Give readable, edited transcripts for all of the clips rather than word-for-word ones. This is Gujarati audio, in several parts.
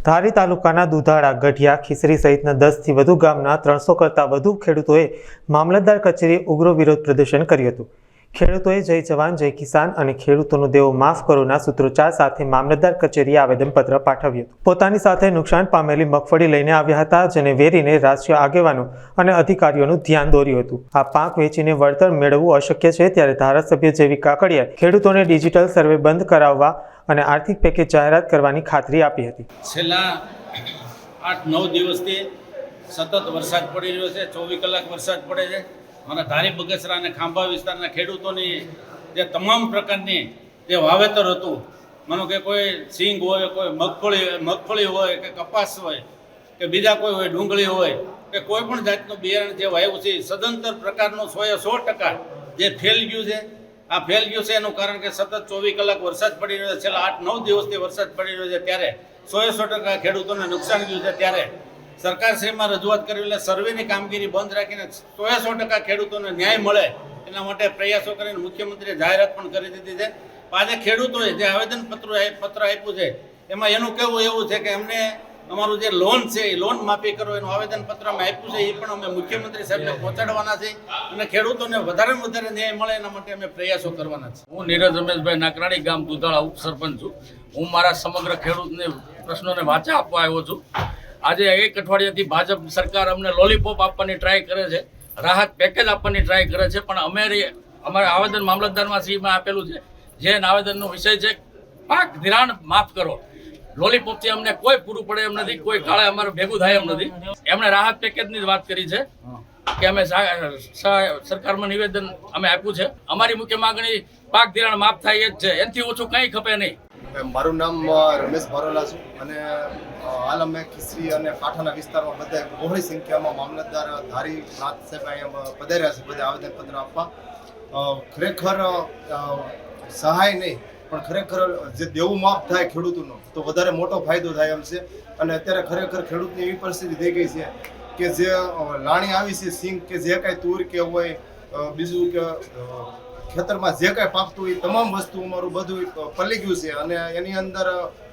ધારી તાલુકાના દુધાળા, ગઢિયા, ખીસરી સહિતના 10થી વધુ ગામના 300 કરતાં વધુ ખેડૂતોએ મામલતદાર કચેરીએ ઉગ્ર વિરોધ પ્રદર્શન કર્યું હતું. ખેડૂતોએ જય જવાન જય કિસાન અને ખેડૂતોનો દેવો માફ કરોના સૂત્રોચ્ચાર સાથે મામલતદાર કચેરીએ આવેદનપત્ર પાઠવ્યું હતું. પોતાની સાથે નુકસાન પામેલી મગફળી લઈને આવ્યા હતા, જેને વેરીને રાજકીય આગેવાનો અને અધિકારીઓનું ધ્યાન દોર્યું હતું. આ પાક વેચીને વળતર મેળવવું અશક્ય છે, ત્યારે ધારાસભ્ય જેવી કાકડિયાએ ખેડૂતોને ડિજિટલ સર્વે બંધ કરાવવા અને આર્થિક પેકેજ જાહેરાત કરવાની ખાતરી આપી હતી. છેલ્લા 8-9 દિવસથી સતત વરસાદ પડી રહ્યો છે. 24 કલાક વરસાદ પડે છે. મારા ધારી બગસરા અને ખાંભા વિસ્તારના ખેડૂતોની જે તમામ પ્રકારની જે વાવેતર હતું, માનો કે કોઈ સિંગ હોય, કોઈ મગફળી હોય કે કપાસ હોય કે બીજા કોઈ હોય, ડુંગળી હોય કે કોઈ પણ જાતનું બિયારણ જે વાવ્યું છે, સદંતર પ્રકારનું 100% જે ફેલ ગયું છે. આ ફેલ ગયું છે એનું કારણ કે સતત 24 કલાક વરસાદ પડી રહ્યો છે. છેલ્લા 8-9 દિવસથી વરસાદ પડી રહ્યો છે, ત્યારે 100% ખેડૂતોને નુકસાન ગયું છે. ત્યારે સરકારશ્રીમાં રજૂઆત કરવી, એટલે સર્વેની કામગીરી બંધ રાખીને 100% ખેડૂતોને ન્યાય મળે એના માટે પ્રયાસો કરીને મુખ્યમંત્રીએ જાહેરાત પણ કરી દીધી છે. આજે ખેડૂતોએ જે આવેદનપત્ર આપ્યું છે એમાં એનું કહેવું એવું છે કે અમને અમારું જે લોન છે એ લોન માફી કરો એનું આવેદનપત્ર અમે આપ્યું છે, એ પણ અમે મુખ્યમંત્રી સાહેબને પહોંચાડવાના છે અને ખેડૂતોને વધારેમાં વધારે ન્યાય મળે એના માટે અમે પ્રયાસો કરવાના છે. હું નીરજ રમેશભાઈ નાકરાણી, ગામ દુધાળા, ઉપસરપંચ છું. હું મારા સમગ્ર ખેડૂતને પ્રશ્નોને વાચા આપવા આવ્યો છું. આજે 1 અઠવાડિયાથી ભાજપ સરકાર અમને લોલીપોપ આપવાની ટ્રાય કરે છે, રાહત પેકેજ આપવાની ટ્રાય કરે છે, પણ અમારે આવેદન મામલતદારમાં શ્રીમાં આપેલું છે, જે આવેદનનો વિષય છે પાક ધિરાણ માફ કરો. લોલીપોપથી અમને કોઈ પૂરું પડે એમ નથી, કોઈ કાળે અમારે ભેગું થાય એમ નથી. એમણે રાહત પેકેજની જ વાત કરી છે કે અમે સરકારમાં નિવેદન અમે આપ્યું છે. અમારી મુખ્ય માગણી પાક ધિરાણ માફ થાય એ જ છે, એનાથી ઓછું કંઈ ખપે નહીં. મારું નામ રમેશ ભરોલા છે અને હાલ અમે ખીસરી અને કાંઠાના વિસ્તારમાં બધા બહોળી સંખ્યામાં મામલતદાર ધારી નાથ સાહેબ અહીંયા પધાર્યા છે બધા આવેદનપત્ર આપવા. ખરેખર સહાય નહીં પણ ખરેખર જે દેવું માફ થાય ખેડૂતોનો તો વધારે મોટો ફાયદો થાય એમ છે. અને અત્યારે ખરેખર ખેડૂતની એવી પરિસ્થિતિ થઈ ગઈ છે કે જે લાણી આવી છે, સિંગ કે જે કાંઈ તુર કે હોય, બીજું કે ખેતરમાં જે કાંઈ પાકતું હોય તમામ વસ્તુ અમારું બધું પલી ગયું છે અને એની અંદર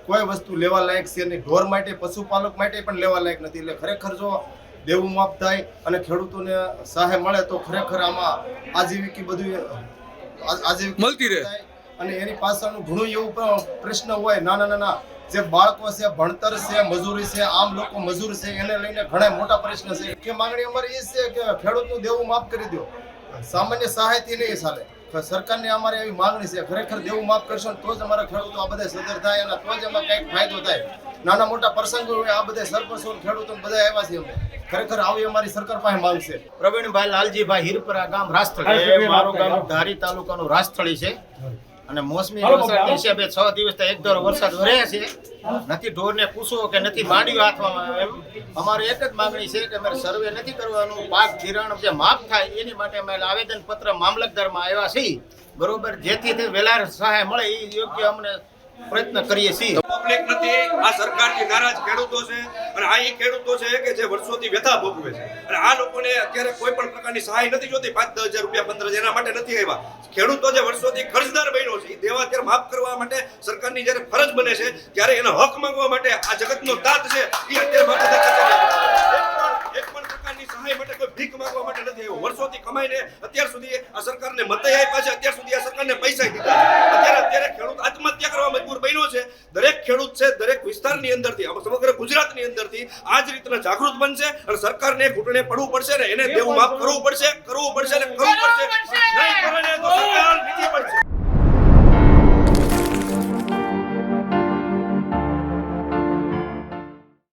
કોઈ વસ્તુ લેવા લાયક છે નહીં. ઢોર માટે, પશુપાલક માટે પણ લેવા લાયક નથી. એટલે ખરેખર જો દેવું માફ થાય અને ખેડૂતોને સહાય મળે તો ખરેખર આમાં આજીવિકી બધું આજીવિકા મળતી રહે. અને એની પાછળનું ઘણું એવું પ્રશ્ન હોય, નાના જે બાળકો છે, ભણતર છે, મજૂરી છે, આમ લોકો મજૂર છે, એને લઈને ઘણા મોટા પ્રશ્ન છે. કે માંગણી અમારી એ છે કે ખેડૂતનું દેવું માફ કરી દો, સામાન્ય સહાયથી નહીં ચાલે. સરકારની અમારી એવી માંગણી છે, ખરેખર દેવું માફ કરશો તો જ અમારા ખેડૂતો આ બધા સદર થાય અને તો જ એમાં કંઈક ફાયદો થાય. નાના મોટા પ્રસંગો હોય, આ બધા સરપંચો ખેડૂતો બધા આવ્યા છે. અમે ખરેખર આવી અમારી સરકાર પાસે માંગ છે. પ્રવીણભાઈ લાલજીભાઈ હિરપરા, ગામ રાસ્થળી. મારું ગામ ધારી તાલુકાનું રાસ્થળી છે અને મોસમી વરસાદની હિસાબે 6 દિવસથી એક ધારો વરસાદ વરે છે. નથી ઢોરને પૂછો કે નથી માંડ્યો હાથવામાં. એમ અમારે એક જ માંગણી છે કે અમારે સર્વે નથી કરવાનું, પાક ધિરાણ જે માફ થાય એની માટે અમે આવેદનપત્ર મામલતદારમાં આવ્યા છીએ, બરોબર, જેથી તે વહેલા સહાય મળે એ યોગ્ય અમને પ્રયત્ન કરીએ છીએ. પબ્લિક નથી, આ સરકારથી નારાજ ખેડૂતો છે અને આ એ ખેડૂતો છે કે જે વર્ષોથી વ્યથા ભોગવે છે અને આ લોકોને અત્યારે કોઈ પણ પ્રકારની સહાય નથી જોતી. 5-10 હજાર રૂપિયા 15 એના માટે નથી આવ્યા. ખેડૂતો જે વર્ષોથી કર્જદાર બન્યો છે એ દેવા અત્યારે માફ કરવા માટે સરકારની જ્યારે ફરજ બને છે ત્યારે એનો હક માંગવા માટે આ જગતનો તાત છે એ અત્યારે એક પણ પ્રકારની સહાય માટે કોઈ ભીખ માંગવા માટે નથી આવ્યો. વર્ષોથી કમાઈને અત્યાર સુધી આ સરકારને મતય આપ્યા છે, અત્યાર સુધી આ સરકારને પૈસા દીધા. અત્યારે ખેડૂત આત્મહત્યા કરવા મજબૂર બન્યો છે. દરેક ખેડૂત છે, દરેક વિસ્તારની અંદરથી, સમગ્ર ગુજરાતની અંદરથી આ જ રીતના જાગૃત બનશે અને સરકારને ઘૂંટણે પડવું પડશે ને એને દેવું માફ કરવું પડશે ને કરવું પડશે.